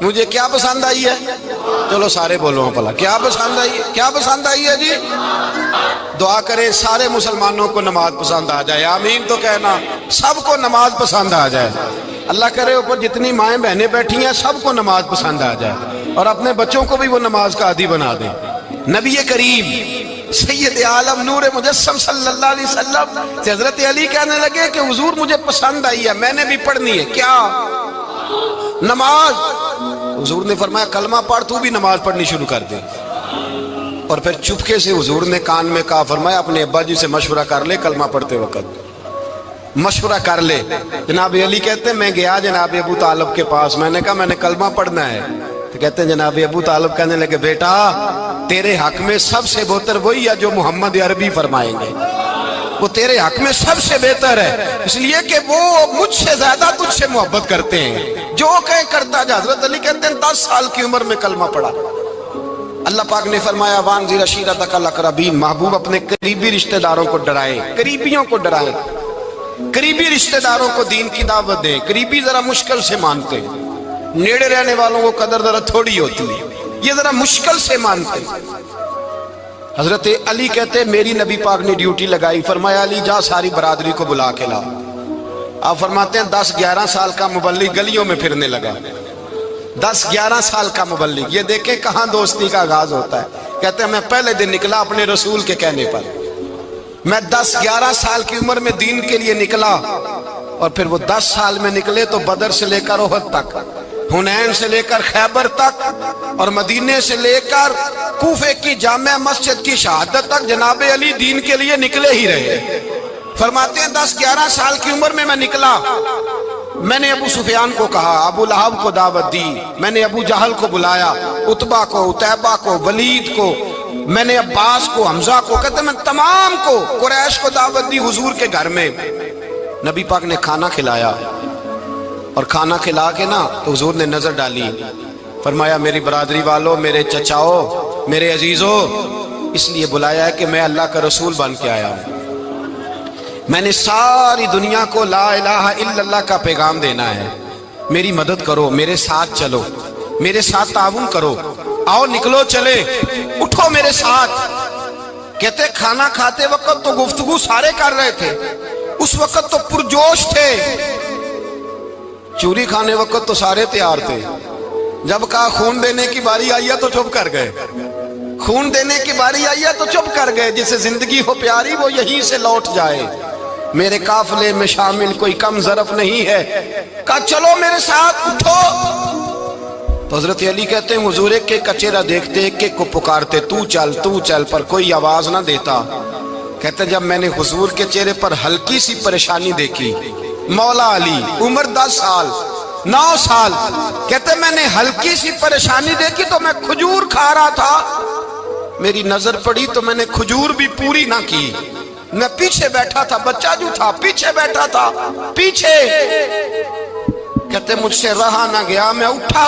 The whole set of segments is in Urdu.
مجھے کیا پسند آئی ہے؟ چلو سارے بولو پلا کیا پسند آئی ہے؟ کیا پسند آئی ہے جی؟ دعا کرے سارے مسلمانوں کو نماز پسند آ جائے، آمین تو کہنا، سب کو نماز پسند آ جائے۔ اللہ کرے اوپر جتنی مائیں بہنیں بیٹھی ہیں سب کو نماز پسند آ جائے، اور اپنے بچوں کو بھی وہ نماز کا عادی بنا دیں۔ نبی کریم سید عالم نور مجسم صلی اللہ علیہ وسلم سے حضرت علی کہنے لگے کہ حضور مجھے پسند آئی ہے، میں نے بھی پڑھنی ہے۔ کیا؟ نماز۔ حضور نے فرمایا کلمہ پڑھ، تو بھی نماز پڑھنی شروع کر دے۔ اور پھر چپکے سے حضور نے کان میں کہا، فرمایا اپنے ابا جی سے مشورہ کر لے کلمہ پڑھتے وقت، مشورہ کر لے۔ جناب علی کہتے ہیں میں گیا جناب ابو طالب کے پاس، میں نے کہا میں نے کلمہ پڑھنا ہے، تو کہتے ہیں جناب ابو طالب کہنے لگے بیٹا تیرے حق میں سب سے بہتر وہی ہے جو محمد عربی فرمائیں گے، وہ تیرے حق میں سب سے بہتر ہے، اس لیے کہ وہ مجھ سے زیادہ تجھ سے محبت کرتے ہیں، جو کہیں کرتا جا۔ حضرت علی کہتے ہیں 10 سال کی عمر میں کلمہ پڑھا۔ اللہ پاک نے فرمایا وانذر عشیرتک الاقربین، محبوب اپنے قریبی رشتہ داروں کو ڈرائیں، قریبیوں کو ڈرائیں، قریبی رشتہ داروں کو دین کی دعوت دیں۔ قریبی ذرا مشکل سے مانتے ہیں، نیڑے رہنے والوں کو قدر ذرا تھوڑی ہوتی ہے، یہ ذرا مشکل سے مانتے ہیں۔ حضرت علی کہتے ہیں میری نبی پاک نے ڈیوٹی لگائی، فرمایا علی جا ساری برادری کو بلا کے لا۔ آپ فرماتے ہیں 10-11 سال کا مبلغ گلیوں میں پھرنے لگا، 10-11 سال کا مبلغ۔ یہ دیکھیں کہاں دوستی کا آغاز ہوتا ہے۔ کہتے ہیں میں پہلے دن نکلا اپنے رسول کے کہنے پر، میں 10-11 سال کی عمر میں دین کے لیے نکلا، اور پھر وہ 10 سال میں نکلے تو بدر سے لے کر احد تک، حنین سے لے کر خیبر تک، اور مدینے سے لے کر کوفے کی جامع مسجد کی شہادت تک جناب علی دین کے لیے نکلے ہی رہے۔ فرماتے ہیں 10-11 سال کی عمر میں نکلا، میں نے ابو سفیان کو کہا، ابو لہب کو دعوت دی، میں نے ابو جہل کو بلایا، عتبہ کو، عتیبہ کو، ولید کو، میں نے عباس کو، حمزہ کو، کہتے ہیں میں تمام کو، قریش کو دعوت دی حضور کے گھر میں۔ نبی پاک نے کھانا کھلایا، اور کھانا کھلا کے نا تو حضور نے نظر ڈالی، فرمایا میری برادری والوں، میرے چچاؤ، میرے عزیزوں، اس لیے بلایا ہے کہ میں اللہ کا رسول بن کے آیا ہوں، میں نے ساری دنیا کو لا الہ الا اللہ کا پیغام دینا ہے، میری مدد کرو، میرے ساتھ چلو، میرے ساتھ تعاون کرو، آؤ نکلو چلے، اٹھو میرے ساتھ۔ کہتے کھانا کھاتے وقت تو گفتگو سارے کر رہے تھے، اس وقت تو پرجوش تھے، چوری کھانے وقت تو سارے تیار تھے، جب کہا خون دینے کی باری آئی ہے تو چپ کر گئے، خون دینے کی باری آئی ہے تو چپ کر گئے، جسے زندگی ہو پیاری وہ یہیں سے لوٹ جائے، میرے قافلے میں شامل کوئی کم ظرف نہیں ہے، کہا چلو میرے ساتھ اٹھو۔ تو حضرت علی کہتے ہیں حضور ایک ایک کا چہرہ دیکھتے، ایک ایک کو پکارتے، تو چل، پر کوئی آواز نہ دیتا۔ کہتے جب میں نے حضور کے چہرے پر ہلکی سی پریشانی دیکھی، مولا علی عمر 10 سال 9 سال، کہتے میں نے ہلکی سی پریشانی دیکھی تو میں کھجور کھا رہا تھا، میری نظر پڑی تو میں نے کھجور بھی پوری نہ کی، میں پیچھے بیٹھا تھا، بچہ جو تھا پیچھے بیٹھا تھا، پیچھے۔ کہتے مجھ سے رہا نہ گیا، میں اٹھا،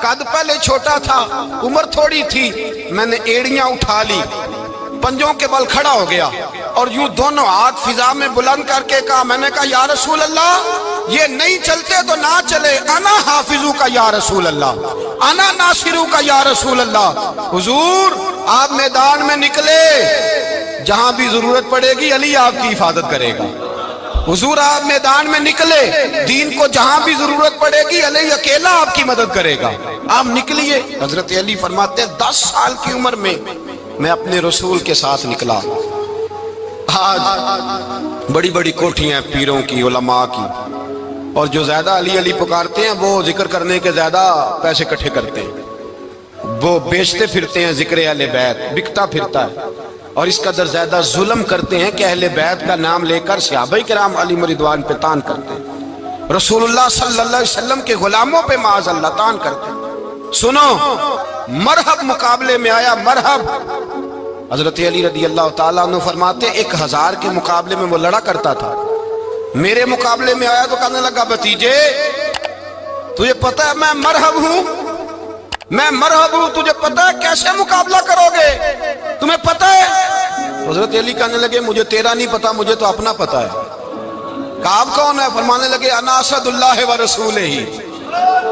قد پہلے چھوٹا تھا، عمر تھوڑی تھی، میں نے ایڑیاں اٹھا لی، پنجوں کے بل کھڑا ہو گیا، اور یوں دونوں ہاتھ فضا میں بلند کر کے کہا، میں نے کہا یا رسول اللہ یہ نہیں چلتے تو نہ چلے، انا حافظو کا یا رسول اللہ، انا ناصرو کا یا رسول اللہ۔ حضور آپ میدان میں نکلے، جہاں بھی ضرورت پڑے گی علی آپ کی حفاظت کرے گا، حضور آپ میدان میں نکلے، دین کو جہاں بھی ضرورت پڑے گی علی اکیلا آپ کی مدد کرے گا، آپ نکلیے۔ حضرت علی فرماتے ہیں 10 سال کی عمر میں میں اپنے رسول کے ساتھ نکلا۔ آج بڑی بڑی کوٹھیاں پیروں کی، علماء کی، اور جو زیادہ علی علی پکارتے ہیں وہ ذکر کرنے کے زیادہ پیسے اکٹھے کرتے ہیں، وہ بیچتے پھرتے ہیں، ذکر اہل بیت بکتا پھرتا ہے، اور اس قدر زیادہ ظلم کرتے ہیں کہ اہل بیت کا نام لے کر صحابہ کرام علی رضوان پہ تان کرتے ہیں، رسول اللہ صلی اللہ علیہ وسلم کے غلاموں پہ معاذ اللہ تان کرتے ہیں۔ سنو، مرحب مقابلے میں آیا، مرحب۔ حضرت علی رضی اللہ تعالیٰ عنہ فرماتے 1000 کے مقابلے میں وہ لڑا کرتا تھا، میرے مقابلے میں آیا تو کہنے لگا بھتیجے تجھے پتا ہے میں مرحب ہوں، میں مرحب ہوں، تجھے پتا ہے کیسے مقابلہ کرو گے، تمہیں پتا ہے؟ حضرت علی کہنے لگے مجھے تیرا نہیں پتا، مجھے تو اپنا پتا ہے۔ کہا آپ کون ہے؟ فرمانے لگے انا اسد اللہ و رسولہ،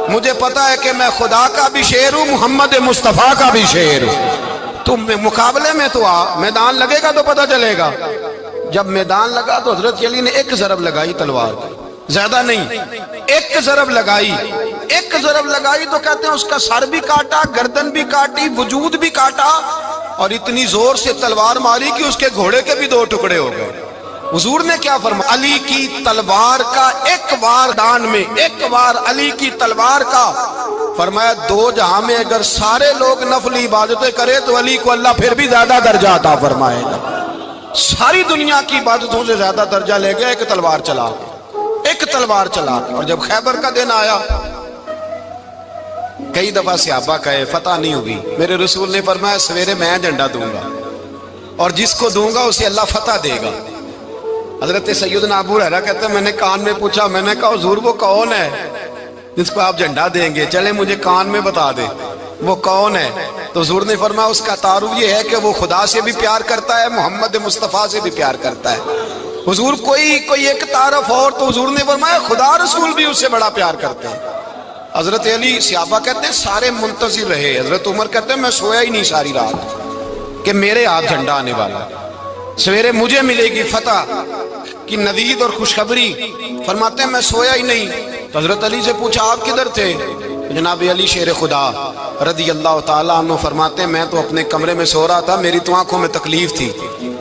مجھے پتا ہے کہ میں خدا کا بھی شیر ہوں، محمد مصطفیٰ کا بھی شیر ہوں۔ تم مقابلے میں تو آ، میدان لگے گا تو پتہ چلے گا۔ جب میدان لگا تو حضرت علی نے ایک ضرب لگائی تلوار کی، زیادہ نہیں، ایک ضرب لگائی، ایک ضرب لگائی تو کہتے ہیں اس کا سر بھی کاٹا، گردن بھی کاٹی، وجود بھی کاٹا، اور اتنی زور سے تلوار ماری کہ اس کے گھوڑے کے بھی دو ٹکڑے ہو گئے۔ حضور نے کیا فرمایا؟ علی کی تلوار کا ایک وار دان میں، ایک وار علی کی تلوار کا، فرمایا دو جہاں میں اگر سارے لوگ نفل عبادتیں کرے تو علی کو اللہ پھر بھی زیادہ درجہ عطا فرمائے گا۔ ساری دنیا کی عبادتوں سے زیادہ درجہ لے گیا ایک تلوار چلا کے، ایک تلوار چلا کے۔ اور جب خیبر کا دن آیا، کئی دفعہ صحابہ کہے فتح نہیں ہوگی، میرے رسول نے فرمایا سویرے میں جھنڈا دوں گا اور جس کو دوں گا اسے اللہ فتح دے گا۔ حضرت سیدنا ابو ہریرہ کہتے ہیں میں نے کان میں پوچھا، میں نے کہا حضور وہ کون ہے جس کو آپ جھنڈا دیں گے؟ چلے مجھے کان میں بتا دیں وہ کون ہے۔ تو حضور نے فرمایا اس کا تعارف یہ ہے کہ وہ خدا سے بھی پیار کرتا ہے، محمد مصطفیٰ سے بھی پیار کرتا ہے۔ حضور کوئی ایک تعارف اور، تو حضور نے فرمایا خدا رسول بھی اس سے بڑا پیار کرتے ہیں۔ حضرت علی، صحابہ کہتے ہیں سارے منتظر رہے۔ حضرت عمر کہتے ہیں میں سویا ہی نہیں ساری رات کہ میرے ہاتھ جھنڈا آنے والا، سویرے مجھے ملے گی فتح کی نوید اور خوشخبری۔ فرماتے ہیں میں سویا ہی نہیں۔ تو حضرت علی سے پوچھا آپ کدھر تھے؟ جناب علی شیر خدا رضی اللہ تعالیٰ عنہ فرماتے ہیں میں تو اپنے کمرے میں سو رہا تھا، میری تو آنکھوں میں تکلیف تھی،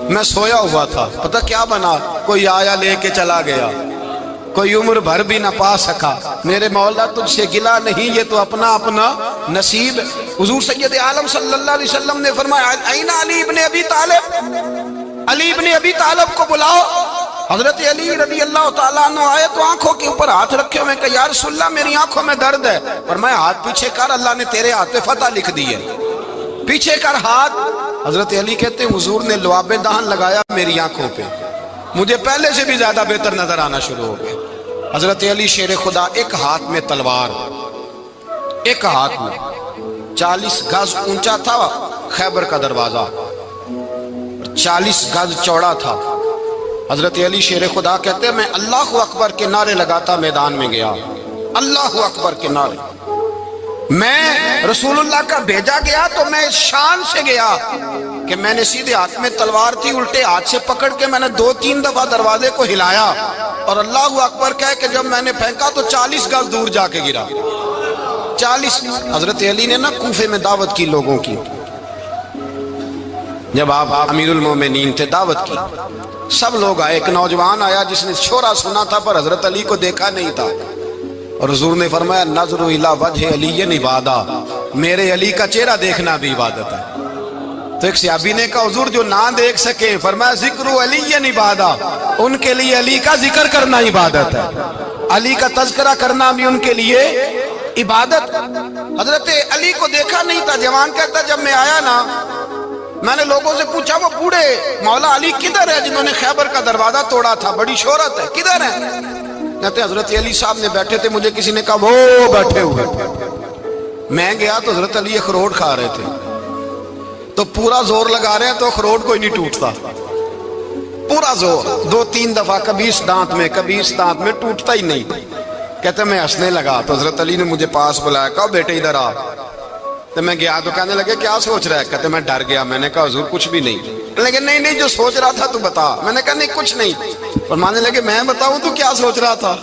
میں سویا ہوا تھا، پتہ کیا بنا؟ کوئی آیا لے کے چلا گیا، کوئی عمر بھر بھی نہ پا سکا۔ میرے مولا تجھ سے گلا نہیں، یہ تو اپنا اپنا نصیب۔ حضور سید عالم صلی اللہ علیہ وسلم نے فرمایا این علی ابن ابی طالب، علی ابن ابی طالب کو بلاؤ۔ حضرت علی رضی اللہ تعالیٰ عنہ آئے تو آنکھوں کے اوپر ہاتھ رکھے ہوئے کہ یا رسول اللہ میری آنکھوں میں درد ہے۔ فرمایا ہاتھ پیچھے کر، اللہ نے تیرے ہاتھ پہ فتح لکھ دی ہے، پیچھے کر ہاتھ۔ حضرت علی کہتے ہیں حضور نے لعاب دہن لگایا میری آنکھوں پہ، مجھے پہلے سے بھی زیادہ بہتر نظر آنا شروع ہو گیا۔ حضرت علی شیر خدا، ایک ہاتھ میں تلوار، ایک ہاتھ میں 40 گز اونچا تھا خیبر کا دروازہ، 40 گز چوڑا تھا۔ حضرت علی شیر خدا کہتے ہیں میں اللہ اکبر کے نعرے لگاتا میدان میں گیا، اللہ اکبر کے نعرے۔ میں رسول اللہ کا بھیجا گیا تو میں اس شان سے گیا کہ میں نے سیدھے ہاتھ میں تلوار تھی، الٹے ہاتھ سے پکڑ کے میں نے 2-3 دفعہ دروازے کو ہلایا اور اللہ اکبر کہہ کہ جب میں نے پھینکا تو 40 گز دور جا کے گرا، 40۔ حضرت علی نے نا کوفے میں دعوت کی لوگوں کی، جب آپ امیر المومنین تھے دعوت کی، سب لوگ آئے۔ ایک نوجوان آیا جس نے شورا سنا تھا پر حضرت علی کو دیکھا نہیں تھا، اور حضور نے فرمایا نظر الی وجہ علی عبادہ، میرے علی کا چہرہ دیکھنا بھی عبادت ہے۔ تو ایک صحابی نے کہا حضور جو نہ دیکھ سکے، فرمایا ذکر علی عبادہ، ان کے لیے علی کا ذکر کرنا عبادت ہے، علی کا تذکرہ کرنا بھی ان کے لیے عبادت۔ حضرت علی کو دیکھا نہیں تھا۔ جوان کہتا جب میں آیا نا میں نے لوگوں سے پوچھا وہ بوڑھے مولا علی کدھر ہے جنہوں نے خیبر کا دروازہ توڑا تھا، بڑی شہرت ہے، کدھر ہے؟ کہتے حضرت علی صاحب نے بیٹھے تھے، مجھے کسی نے کہا وہ بیٹھے ہوئے۔ میں گیا تو حضرت علی اخروٹ کھا رہے تھے، تو پورا زور لگا رہے ہیں تو اخروٹ کوئی نہیں ٹوٹتا، پورا زور 2-3 دفعہ، کبھی اس دانت میں کبھی اس دانت میں، ٹوٹتا ہی نہیں۔ کہتے میں ہنسنے لگا تو حضرت علی نے مجھے پاس بلایا، کہا بیٹے ادھر آ۔ تو میں گیا تو کہنے لگے کیا سوچ رہا ہے؟ کہتے میں ڈر گیا۔ میں نے کہا حضور کچھ بھی نہیں۔ لیکن نہیں جو سوچ رہا تھا تو بتا۔ میں نے کہا نہیں کچھ نہیں۔ فرمانے لگے میں بتاؤں تو کیا سوچ رہا تھا؟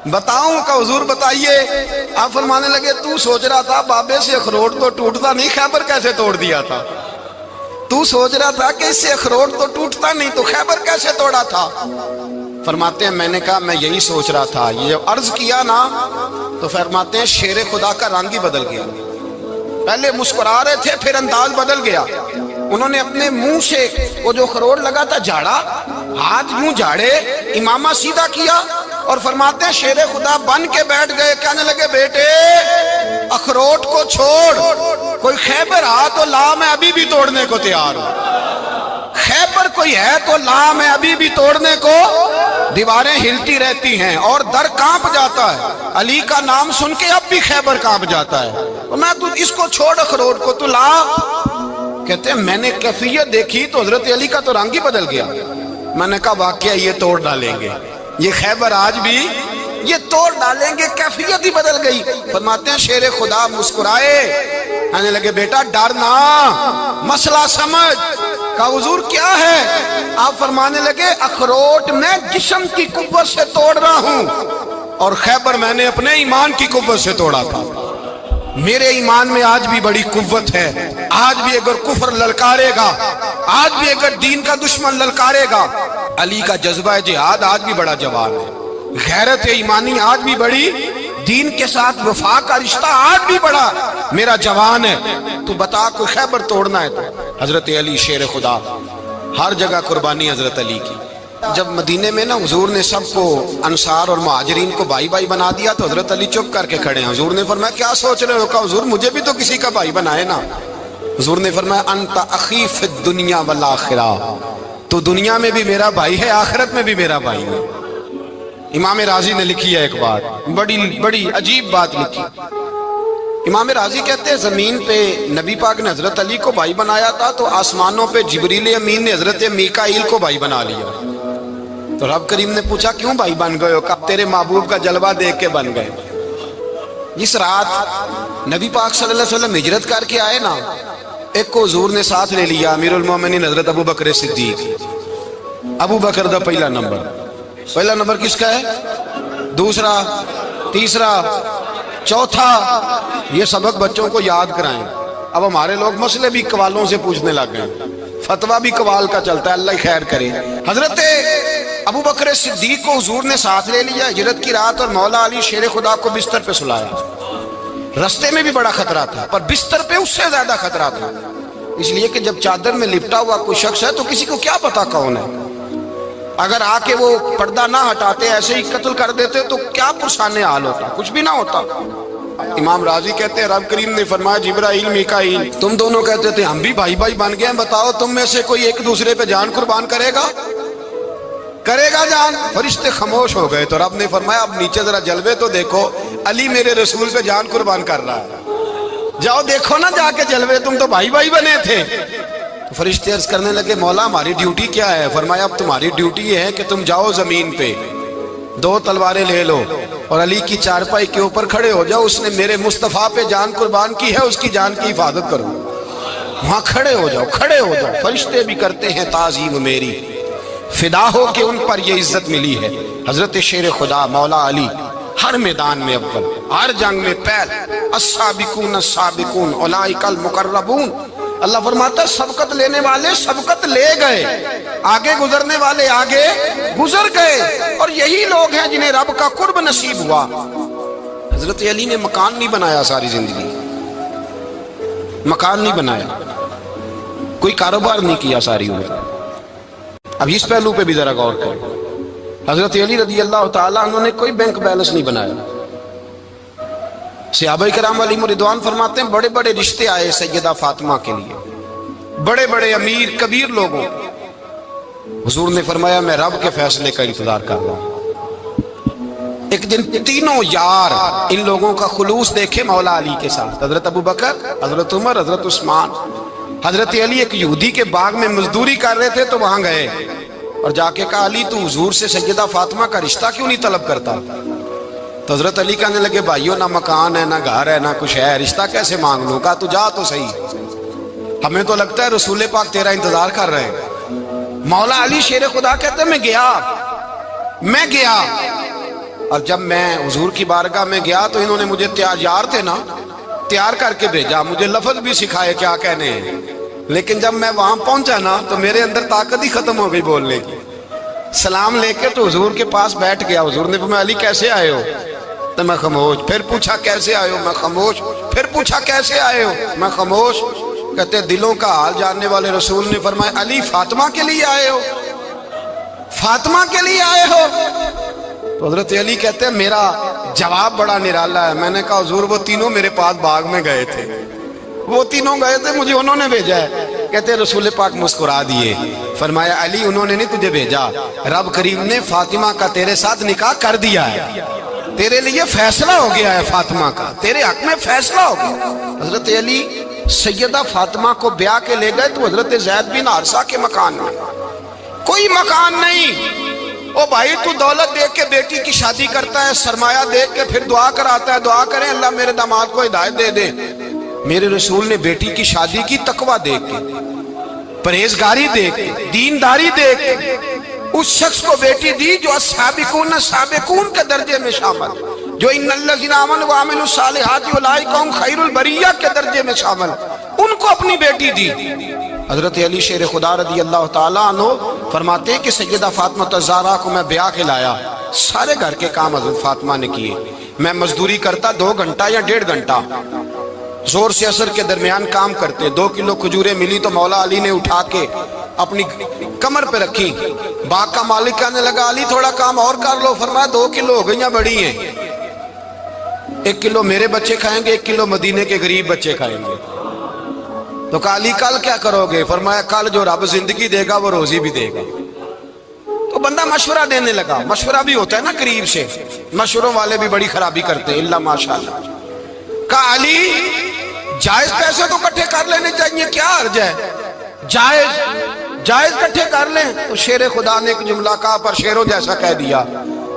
بتاؤں؟ کہ حضور بتائیے۔ آپ فرمانے لگے تو سوچ رہا تھا بابے سے اخروٹ تو ٹوٹتا نہیں، خیبر کیسے توڑ دیا تھا؟ تو سوچ رہا تھا کہ اس سے اخروٹ تو ٹوٹتا نہیں تو خیبر کیسے توڑا تھا؟ فرماتے ہیں میں نے کہا میں یہی سوچ رہا تھا۔ یہ عرض کیا نا تو فرماتے ہیں شیر خدا کا رنگ ہی بدل گیا، پہلے مسکرا رہے تھے پھر انداز بدل گیا۔ انہوں نے اپنے منہ سے وہ جو خروٹ لگا تھا جھاڑا، ہاتھ منہ جھاڑے، امامہ سیدھا کیا اور فرماتے ہیں شیر خدا بن کے بیٹھ گئے۔ کہنے لگے بیٹے اخروٹ کو چھوڑ، کوئی خیبر آ تو لا، میں ابھی بھی توڑنے کو تیار ہوں۔ خیبر کوئی ہے تو لا، میں ابھی بھی توڑنے کو۔ دیواریں ہلتی رہتی ہیں اور در کانپ جاتا ہے، علی کا نام سن کے اب بھی خیبر کانپ جاتا ہے۔ میں تو اس کو چھوڑ اخروٹ کو تو لا۔ کہتے ہیں میں نے کیفیت دیکھی تو حضرت علی کا تو رنگ ہی بدل گیا۔ میں نے کہا واقعہ یہ توڑ ڈالیں گے، یہ خیبر آج بھی یہ توڑ ڈالیں گے، کیفیت ہی بدل گئی۔ فرماتے ہیں شیر خدا مسکرائے، کہنے لگے بیٹا ڈرنا، مسئلہ سمجھ۔ کہا حضور کیا ہے؟ آپ فرمانے لگے اخروٹ میں جسم کی قوت سے توڑ رہا ہوں، اور خیبر میں نے اپنے ایمان کی قوت سے توڑا تھا۔ میرے ایمان میں آج بھی بڑی قوت ہے، آج بھی اگر کفر للکارے گا، آج بھی اگر دین کا دشمن للکارے گا، علی کا جذبہ جہاد آج بھی بڑا جوان ہے، غیرت ایمانی آج بھی بڑی، دین کے ساتھ وفا کا رشتہ آج بھی بڑا میرا جوان ہے۔ تو بتا کوئی خیبر توڑنا ہے تو حضرت علی شیر خدا، ہر جگہ قربانی حضرت علی کی۔ جب مدینے میں نا حضور نے سب کو انصار اور مہاجرین کو بھائی بھائی بنا دیا تو حضرت علی چپ کر کے کھڑے ہیں۔ حضور نے فرمایا کیا سوچ رہے ہو؟ کہا حضور مجھے بھی تو کسی کا بھائی بنائے نا۔ حضور نے فرمایا انت اخی فی الدنیا والآخرہ، تو دنیا میں بھی میرا بھائی ہے، آخرت میں بھی میرا بھائی ہے۔ امام راضی نے لکھی ہے ایک بات، بڑی عجیب بات لکھی۔ امام راضی کہتے ہیں زمین پہ نبی پاک نے حضرت علی کو بھائی بنایا تھا تو آسمانوں پہ جبریل امین نے حضرت میکائیل کو بھائی بنا لیا۔ تو رب کریم نے پوچھا کیوں بھائی بن گئے ہو؟ کہا تیرے محبوب کا جلوہ دیکھ کے بن گئے۔ جس رات نبی پاک صلی اللہ علیہ وسلم ہجرت کر کے آئے نا، ایک کو حضور نے ساتھ لے لیا، امیر المومنین حضرت ابو بکر صدیق۔ ابو بکر دا پہلا نمبر کس کا ہے؟ دوسرا، تیسرا، چوتھا۔ یہ سبق بچوں کو یاد کرائیں۔ اب ہمارے لوگ مسئلے بھی قوالوں سے پوچھنے لگ گئے، فتویٰ بھی قوال کا چلتا ہے، اللہ خیر کرے۔ حضرت ابو بکر صدیق کو حضور نے ساتھ لے لیا ہجرت کی رات، اور مولا علی شیر خدا کو بستر پہ سلایا۔ رستے میں بھی بڑا خطرہ تھا، پر بستر پہ اس سے زیادہ خطرہ تھا، اس لیے کہ جب چادر میں لپٹا ہوا کوئی شخص ہے تو کسی کو کیا پتا کون ہے، اگر آ کے وہ پردہ نہ ہٹاتے ایسے ہی قتل کر دیتے تو کیا پرسان حال ہوتا، کچھ بھی نہ ہوتا۔ امام راضی کہتے ہیں رب کریم نے فرمایا جبرائیل میکائیل تم دونوں کہتے تھے ہم بھی بھائی بھائی بن گئے ہیں، بتاؤ تم میں سے کوئی ایک دوسرے پہ جان قربان کرے گا جان؟ فرشتے خاموش ہو گئے۔ تو رب نے فرمایا اب نیچے ذرا جلوے تو دیکھو، علی میرے رسول پہ جان قربان کر رہا ہے، جاؤ دیکھو نا جا کے جلوے، تم تو بھائی بھائی بنے تھے۔ تو فرشتے عرض کرنے لگے مولا ہماری ڈیوٹی کیا ہے؟ فرمایا اب تمہاری ڈیوٹی یہ ہے کہ تم جاؤ زمین پہ 2 تلواریں لے لو اور علی کی چارپائی کے اوپر کھڑے ہو جاؤ، اس نے میرے مصطفیٰ پہ جان قربان کی ہے، اس کی جان کی حفاظت کرو۔ وہاں کھڑے ہو جاؤ۔ فرشتے بھی کرتے ہیں تعظیم میری، فدا ہو کہ ان پر یہ عزت ملی ہے۔ حضرت شیر خدا مولا علی ہر میدان میں اول، ہر جنگ میں پہل، السابقون السابقون اولئک المقربون۔ اللہ فرماتا ہے سبقت لینے والے سبقت لے گئے، آگے گزرنے والے آگے گزر گئے، اور یہی لوگ ہیں جنہیں رب کا قرب نصیب ہوا۔ حضرت علی نے مکان نہیں بنایا، ساری زندگی مکان نہیں بنایا، کوئی کاروبار نہیں کیا ساری عمر۔ اب اس پہلو پہ بھی ذرا غور کریں، حضرت علی رضی اللہ تعالیٰ انہوں نے کوئی بینک بیلنس نہیں بنایا۔ صحابہ کرام علیہم رضوان فرماتے ہیں بڑے بڑے رشتے آئے سیدہ فاطمہ کے لیے، بڑے بڑے امیر کبیر لوگوں، حضور نے فرمایا میں رب کے فیصلے کا انتظار کر رہا ہوں۔ ایک دن تینوں یار ان لوگوں کا خلوص دیکھے مولا علی کے ساتھ، حضرت ابو بکر، حضرت عمر، حضرت عثمان۔ حضرت علی ایک یہودی کے باغ میں مزدوری کر رہے تھے تو وہاں گئے اور جا کے کہا علی تو حضور سے سیدہ فاطمہ کا رشتہ کیوں نہیں طلب کرتا؟ تو حضرت علی کہنے لگے بھائیو نہ مکان ہے، نہ گھر ہے، نہ کچھ ہے، رشتہ کیسے مانگ لوں؟ کہا تو جا تو صحیح، ہمیں تو لگتا ہے رسول پاک تیرا انتظار کر رہے ہیں۔ مولا علی شیر خدا کہتے ہیں میں گیا اور جب میں حضور کی بارگاہ میں گیا تو انہوں نے مجھے یار تھے نا، تیار کر کے بھیجا، مجھے لفظ بھی سکھائے کیا کہنے ہیں، لیکن جب میں وہاں پہنچا نا تو میرے اندر طاقت ہی ختم ہو گئی بولنے کی۔ سلام لے کے تو حضور کے پاس بیٹھ گیا، حضور نے فرمایا علی کیسے آئے ہو؟ تو میں خاموش، پھر پوچھا کیسے آئے ہو؟ میں خاموش، پھر پوچھا کیسے آئے ہو؟ میں خاموش۔ کہتے دلوں کا حال جاننے والے رسول نے فرمایا علی فاطمہ کے لیے آئے ہو؟ فاطمہ کے لیے آئے ہو؟ تو حضرت علی کہتے ہیں میرا جواب بڑا نرالا ہے۔ میں نے کہا حضور وہ تینوں میرے پاس باغ میں گئے تھے، وہ تینوں گئے تھے، مجھے انہوں نے بھیجا ہے۔ کہتے ہیں رسول پاک مسکرا دیے، فرمایا علی انہوں نے نہیں تجھے بھیجا، رب کریم نے فاطمہ کا تیرے ساتھ نکاح کر دیا ہے، تیرے لیے فیصلہ ہو گیا ہے، فاطمہ کا تیرے حق میں فیصلہ ہو گیا۔ حضرت علی سیدہ فاطمہ کو بیاہ کے لے گئے تو حضرت زید بن حارثہ کے مکان میں، کوئی مکان نہیں، او بھائی تو دولت دیکھ کے بیٹی کی شادی کرتا ہے، سرمایہ دیکھ کے پھر دعا کراتا ہے، دعا کریں اللہ میرے داماد کو ہدایت دے دے۔ میرے رسول نے بیٹی کی شادی کی تقوی دیکھ کے، پرہیزگاری دیکھ کے، دینداری دیکھ کے اس شخص کو بیٹی دی جو السابقون سابقون کے درجے میں شامل، جو ان الذین آمنوا وعملوا الصالحات اولئک هم خیر البریہ کے درجے میں شامل، ان کو اپنی بیٹی دی۔ حضرت علی شیر خدا رضی اللہ تعالیٰ عنہ فرماتے ہیں کہ سیدہ فاطمہ الزہرا کو میں بیاہ کے لایا، سارے گھر کے کام حضرت فاطمہ نے کیے، میں مزدوری کرتا 2 گھنٹہ یا 1.5 گھنٹہ، زور سے عصر کے درمیان کام کرتے، 2 کلو کھجوریں ملی تو مولا علی نے اٹھا کے اپنی کمر پہ رکھی، باغ کا مالک کہنے لگا علی تھوڑا کام اور کر لو، فرمایا 2 کلو ہو گئیں بڑی ہیں، 1 کلو میرے بچے کھائیں گے، 1 کلو مدینے کے غریب بچے کھائیں گے۔ تو کہا علی کل کیا کرو گے؟ فرمایا کل جو رب زندگی دے گا وہ روزی بھی دے گا۔ تو بندہ مشورہ دینے لگا، مشورہ بھی ہوتا ہے نا قریب سے، مشوروں والے بھی بڑی خرابی کرتے ہیں اللہ ماشاءاللہ۔ کہا علی جائز پیسے تو کٹھے کر لینے چاہیے، کیا حرج ہے، جائز کٹھے کر لیں۔ تو شیر خدا نے ایک جملہ کہا پر شیروں جیسا کہہ دیا۔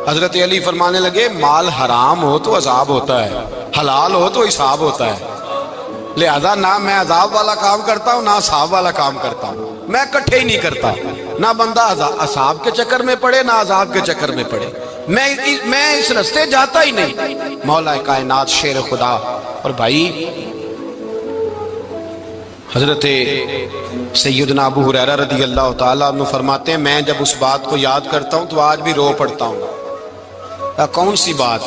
حضرت علی فرمانے لگے مال حرام ہو تو عذاب ہوتا ہے، حلال ہو تو حساب ہوتا ہے، لہذا نہ میں عذاب والا کام کرتا ہوں نہ حساب والا کام کرتا ہوں، میں کٹھے ہی نہیں کرتا، نہ بندہ عذاب کے چکر میں پڑے نہ عذاب کے چکر میں پڑے، میں اس رستے جاتا ہی نہیں۔ مولا کائنات شیر خدا۔ اور بھائی حضرت سیدنا ابو ہریرہ رضی اللہ تعالیٰ عنہ فرماتے ہیں میں جب اس بات کو یاد کرتا ہوں تو آج بھی رو پڑتا ہوں۔ کون سی بات؟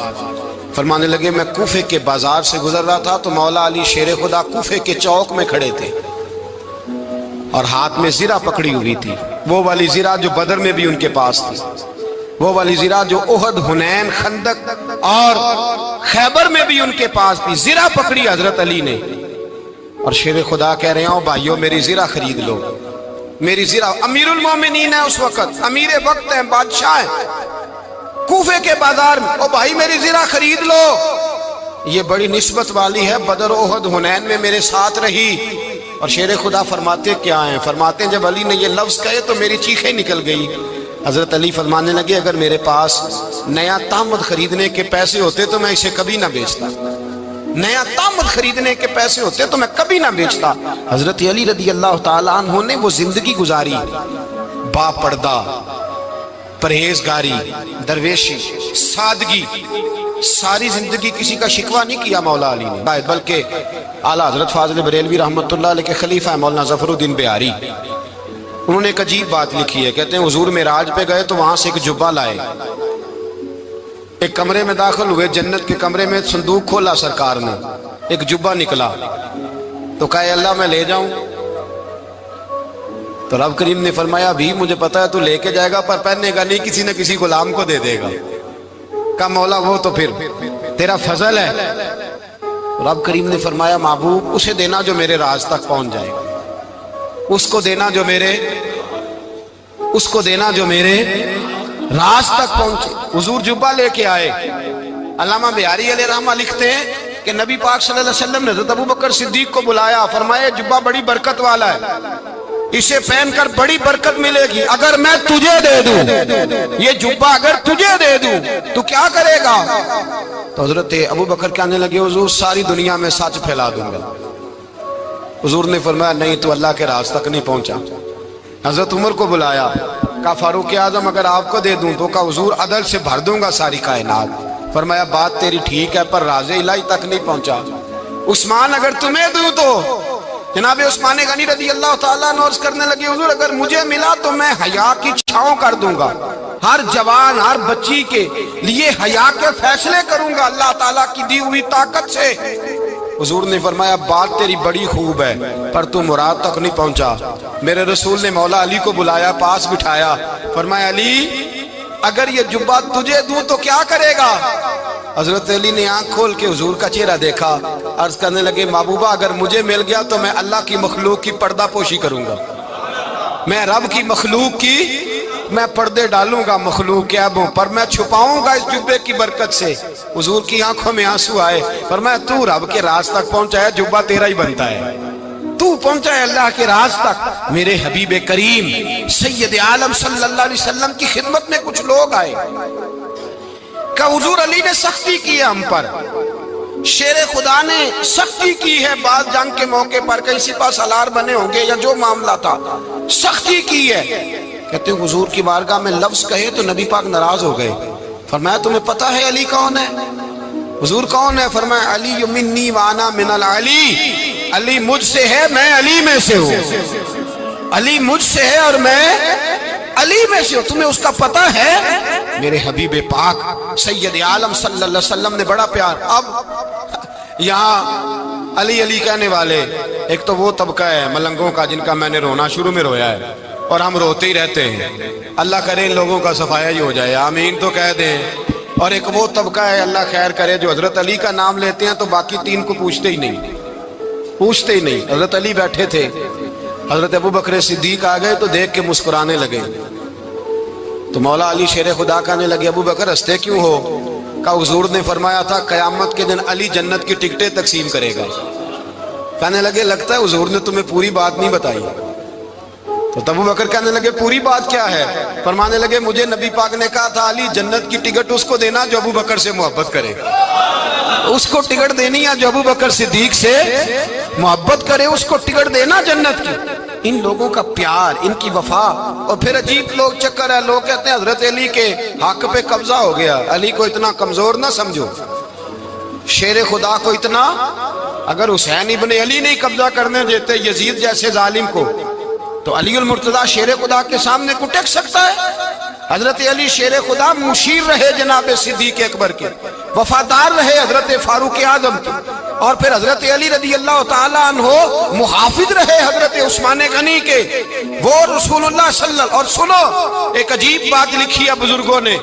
فرمانے لگے میں کوفے کے بازار سے گزر رہا تھا تو مولا علی شیر خدا کوفے کے چوک میں کھڑے تھے اور ہاتھ میں زرہ پکڑی ہوئی تھی، وہ والی زرہ جو بدر میں بھی ان کے پاس تھی، وہ والی زرہ جو احد، حنین، خندق اور خیبر میں بھی ان کے پاس تھی، زرہ پکڑی حضرت علی نے۔ اور شیر خدا کہہ رہے ہوں بھائیو میری زرہ خرید لو، میری زرہ، امیر المومنین ہے اس وقت، امیر وقت ہے، بادشاہ ہے کوفے کے بازار میں، او بھائی میری زرہ خرید لو، یہ بڑی نسبت والی ہے، بدر، احد، حنین میں میرے ساتھ رہی۔ اور شیر خدا فرماتے کیا ہیں؟ فرماتے ہیں جب علی نے یہ لفظ کہے تو میری چیخیں نکل گئی۔ حضرت علی فرمانے لگے اگر میرے پاس نیا تامد خریدنے کے پیسے ہوتے تو میں اسے کبھی نہ بیچتا، نیا تامد خریدنے کے پیسے ہوتے تو میں کبھی نہ بیچتا۔ حضرت علی رضی اللہ تعالیٰ عنہ نے وہ زندگی گزاری، با پردہ، پرہیزگاری، درویشی، سادگی، ساری زندگی کسی کا شکوہ نہیں کیا مولا علی نے، بلکہ اعلیٰ حضرت فاضل بریلوی رحمۃ اللہ علیہ کے خلیفہ مولانا ظفر الدین بہاری، انہوں نے ایک عجیب بات لکھی ہے، کہتے ہیں حضور معراج پہ گئے تو وہاں سے ایک جبہ لائے، ایک کمرے میں داخل ہوئے، جنت کے کمرے میں صندوق کھولا سرکار نے، ایک جبہ نکلا تو کہا اللہ میں لے جاؤں؟ تو رب کریم نے فرمایا بھی مجھے پتا ہے تو لے کے جائے گا پر پہننے گا نہیں، کسی نہ کسی غلام کو دے دے گا۔ کہا مولا وہ تو پھر تیرا فضل ہے۔ رب کریم نے فرمایا محبوب اسے دینا جو میرے راز تک پہنچ جائے گا، اس کو دینا جو میرے راز تک پہنچے۔ حضور جبہ لے کے آئے۔ علامہ بہاری علیہ رحمہ لکھتے ہیں کہ نبی پاک صلی اللہ علیہ وسلم نے حضرت ابوبکر صدیق کو بلایا، فرمایا جبہ بڑی برکت والا ہے، اسے پہن کر بڑی برکت ملے گی، اگر میں تجھے دے دوں یہ جبہ، اگر تجھے دے دوں تو کیا کرے گا؟ تو حضرت ابوبکر کہنے لگے حضور ساری دنیا میں سچ پھیلا دوں گا۔ حضور نے فرمایا نہیں تو اللہ کے راز تک نہیں پہنچا۔ حضرت عمر کو بلایا، کہا فاروق اعظم اگر آپ کو دے دوں تو کہا حضور عدل سے بھر دوں گا ساری کائنات۔ فرمایا بات تیری ٹھیک ہے پر راز الہی تک نہیں پہنچا۔ عثمان اگر تمہیں دوں تو جناب عثمان غنی رضی اللہ تعالیٰ عنہ عرض کرنے لگے حضور اگر مجھے ملا تو میں حیا کی چھاؤں کر دوں گا، ہر جوان ہر بچی کے لیے حیا کے فیصلے کروں گا اللہ تعالیٰ کی دی ہوئی طاقت سے۔ حضور نے فرمایا بات تیری بڑی خوب ہے پر تو مراد تک نہیں پہنچا۔ میرے رسول نے مولا علی کو بلایا، پاس بٹھایا، فرمایا علی اگر یہ جبہ تجھے دوں تو کیا کرے گا؟ حضرت علی نے آنکھ کھول کے حضور کا چہرہ دیکھا، عرض کرنے لگے محبوبہ اگر مجھے مل گیا تو میں اللہ کی مخلوق کی پردہ پوشی کروں گا، میں رب کی مخلوق کی میں پردے ڈالوں گا مخلوق کے عیبوں پر، میں چھپاؤں گا اس جبے کی برکت سے۔ حضور کی آنکھوں میں آنسو آئے، فرمایا تو رب کے راز تک پہنچا ہے، جبہ تیرا ہی بنتا ہے، تو تو پہنچا ہے اللہ کے راز تک۔ میرے حبیب کریم سید عالم صلی اللہ علیہ وسلم کی خدمت میں کچھ لوگ آئے کہ حضور علی نے سختی کی ہے ہم پر، شیر خدا نے سختی کی ہے، بعض جنگ کے موقع پر کہیں سپاہ سالار بنے ہوں گے یا جو معاملہ تھا، سختی کی ہے۔ کہتے ہیں حضور کی بارگاہ میں لفظ کہے تو نبی پاک ناراض ہو گئے۔ فرمایا تمہیں پتہ ہے علی کون ہے؟ حضور کون ہے؟ فرمایا علی منی وانا من العلی، علی مجھ سے ہے میں علی میں سے ہوں، علی مجھ سے ہے اور میں علی میں سے ہوں، تمہیں اس کا پتہ ہے؟ میرے حبیب پاک سید عالم صلی اللہ علیہ وسلم نے بڑا پیار۔ اب یہاں علی علی کہنے والے ایک تو وہ طبقہ ہے ملنگوں کا جن کا میں نے رونا شروع میں رویا ہے اور ہم روتے ہی رہتے ہیں، اللہ کرے ان لوگوں کا صفایا ہی ہو جائے، آمین تو کہہ دیں۔ اور ایک وہ طبقہ ہے اللہ خیر کرے جو حضرت علی کا نام لیتے ہیں تو باقی تین کو پوچھتے ہی نہیں، پوچھتے ہی نہیں۔ حضرت علی بیٹھے تھے، حضرت ابو بکر صدیق آ گئے تو دیکھ کے مسکرانے لگے، تو مولا علی شیر خدا کہنے لگے ابو بکر ہنستے کیوں ہو؟ کہ حضور نے فرمایا تھا قیامت کے دن علی جنت کی ٹکٹیں تقسیم کرے گا۔ کہنے لگے لگتا ہے حضور نے تمہیں پوری بات نہیں بتائی۔ تو ابو بکر کہنے لگے پوری بات کیا ہے؟ فرمانے لگے مجھے نبی پاک نے کہا تھا علی جنت کی ٹکٹ اس کو دینا جو ابو بکر سے محبت کرے، اس کو ٹکٹ دینی ہے جو ابو بکر صدیق سے محبت کرے، اس کو ٹکٹ دینا جنت کی۔ ان لوگوں کا پیار، ان کی وفا۔ اور پھر عجیب لوگ چکر ہے، لوگ کہتے ہیں حضرت علی کے حق پہ قبضہ ہو گیا، علی کو اتنا کمزور نہ سمجھو، شیر خدا کو اتنا، اگر حسین ابن علی نہیں قبضہ کرنے دیتے یزید جیسے ظالم کو تو علی المرتضیٰ شیر خدا کے سامنے کو ٹک سکتا ہے؟ حضرت علی شیر خدا مشیر رہے جناب صدیق اکبر کے، وفادار رہے حضرت فاروق اعظم کے، اور پھر حضرت علی رضی اللہ تعالیٰ عنہ محافظ رہے حضرت عثمان غنی کے، وہ رسول اللہ صلی اللہ علیہ وسلم۔ اور سنو ایک عجیب بات لکھی ہے بزرگوں نے،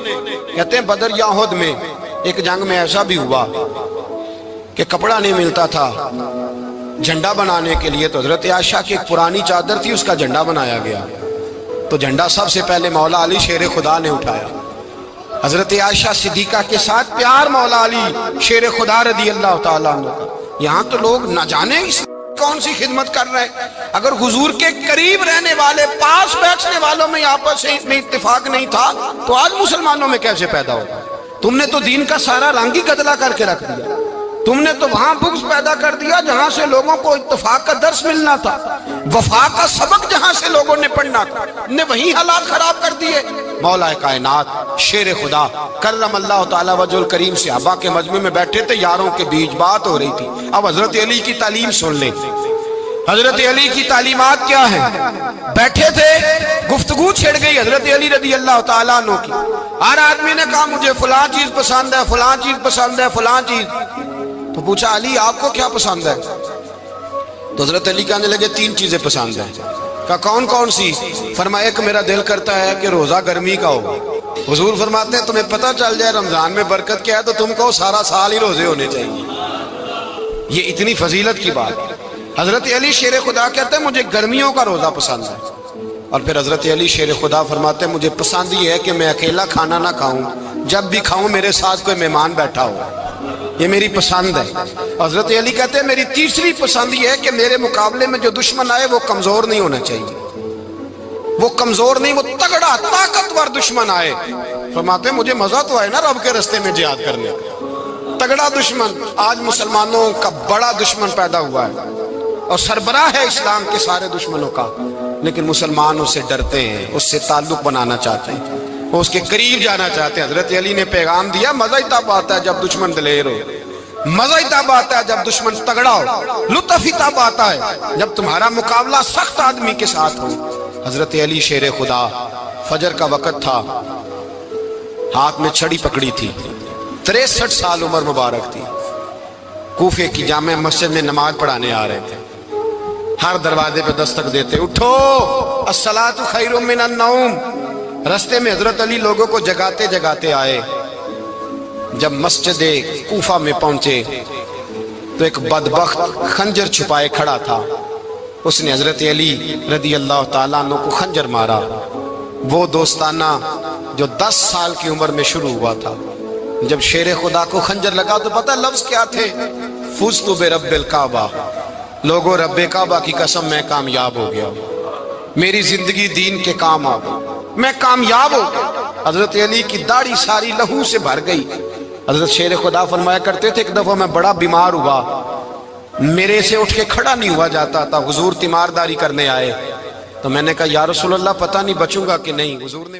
کہتے ہیں بدر یا احد میں ایک جنگ میں ایسا بھی ہوا کہ کپڑا نہیں ملتا تھا جھنڈا بنانے کے لیے، تو حضرت عائشہ کی ایک پرانی چادر تھی، اس کا جھنڈا بنایا گیا، تو جھنڈا سب سے پہلے مولا علی شیر خدا نے اٹھایا۔ حضرت عائشہ صدیقہ کے ساتھ پیار مولا علی شیر خدا رضی اللہ تعالیٰ عنہ۔ یہاں تو لوگ نہ جانے کون سی خدمت کر رہے ہیں۔ اگر حضور کے قریب رہنے والے، پاس بیٹھنے والوں میں آپس میں اتفاق نہیں تھا تو آج مسلمانوں میں کیسے پیدا ہوگا؟ تم نے تو دین کا سارا رنگ ہی گدلا کر کے رکھ دیا، تم نے تو وہاں بغض پیدا کر دیا جہاں سے لوگوں کو اتفاق کا درس ملنا تھا، وفا کا سبق جہاں سے لوگوں نے پڑھنا تھا، نے وہی حالات خراب کر دیے۔ مولا کائنات شیر خدا کرم اللہ تعالیٰ وجہ الکریم صحابہ کے مجمع میں بیٹھے تھے، یاروں کے بیچ بات ہو رہی تھی۔ اب حضرت علی کی تعلیم سن لیں، حضرت علی کی تعلیمات کیا ہیں؟ بیٹھے تھے، گفتگو چھڑ گئی حضرت علی رضی اللہ تعالیٰ عنہ کی، ہر آدمی نے کہا مجھے فلاں چیز پسند ہے، فلاں چیز پسند ہے، فلاں چیز۔ تو پوچھا علی آپ کو کیا پسند ہے؟ تو حضرت علی کہنے لگے تین چیزیں پسند ہیں۔ کہا کون کون سی؟ فرمایا ایک میرا دل کرتا ہے کہ روزہ گرمی کا ہو۔ حضور فرماتے ہیں تمہیں پتہ چل جائے رمضان میں برکت کیا ہے تو تم کو سارا سال ہی روزے ہونے چاہیے، یہ اتنی فضیلت کی بات۔ حضرت علی شیر خدا کہتے ہیں مجھے گرمیوں کا روزہ پسند ہے۔ اور پھر حضرت علی شیر خدا فرماتے ہیں مجھے پسند یہ ہے کہ میں اکیلا کھانا نہ کھاؤں، جب بھی کھاؤں میرے ساتھ کوئی مہمان بیٹھا ہو، یہ میری پسند ہے۔ حضرت علی کہتے ہیں میری تیسری پسند یہ ہے کہ میرے مقابلے میں جو دشمن آئے وہ کمزور نہیں ہونا چاہیے، وہ کمزور نہیں، وہ تگڑا طاقتور دشمن آئے۔ فرماتے ہیں مجھے مزہ تو آئے نا رب کے رستے میں جہاد کرنے کا، تگڑا دشمن۔ آج مسلمانوں کا بڑا دشمن پیدا ہوا ہے اور سربراہ ہے اسلام کے سارے دشمنوں کا، لیکن مسلمان اس سے ڈرتے ہیں، اس سے تعلق بنانا چاہتے ہیں، وہ اس کے قریب جانا چاہتے ہیں۔ حضرت علی نے پیغام دیا مزہ ہی تب آتا ہے جب دشمن دلیر ہو، مزہ ہی تب آتا ہے جب دشمن تگڑا ہو، لطف ہی تب آتا ہے جب تمہارا مقابلہ سخت آدمی کے ساتھ ہو۔ حضرت علی شیر خدا، فجر کا وقت تھا، ہاتھ میں چھڑی پکڑی تھی، 63 سال عمر مبارک تھی، کوفے کی جامع مسجد میں نماز پڑھانے آ رہے تھے۔ ہر دروازے پہ دستک دیتے اٹھو الصلاۃ خیر من النوم۔ رستے میں حضرت علی لوگوں کو جگاتے جگاتے آئے۔ جب مسجد کوفہ میں پہنچے تو ایک بدبخت خنجر چھپائے کھڑا تھا، اس نے حضرت علی رضی اللہ تعالیٰ عنہ کو خنجر مارا، وہ دوستانہ جو 10 سال کی عمر میں شروع ہوا تھا۔ جب شیر خدا کو خنجر لگا تو پتہ لفظ کیا تھے؟ فزت برب الکعبہ، لوگوں رب کعبہ کی قسم میں کامیاب ہو گیا، میری زندگی دین کے کام آ گئی، میں کامیاب ہو گیا۔ حضرت علی کی داڑھی ساری لہو سے بھر گئی۔ حضرت شیر خدا فرمایا کرتے تھے ایک دفعہ میں بڑا بیمار ہوا، میرے سے اٹھ کے کھڑا نہیں ہوا جاتا تھا، حضور تیمارداری کرنے آئے تو میں نے کہا یا رسول اللہ پتہ نہیں بچوں گا کہ نہیں۔ حضور نے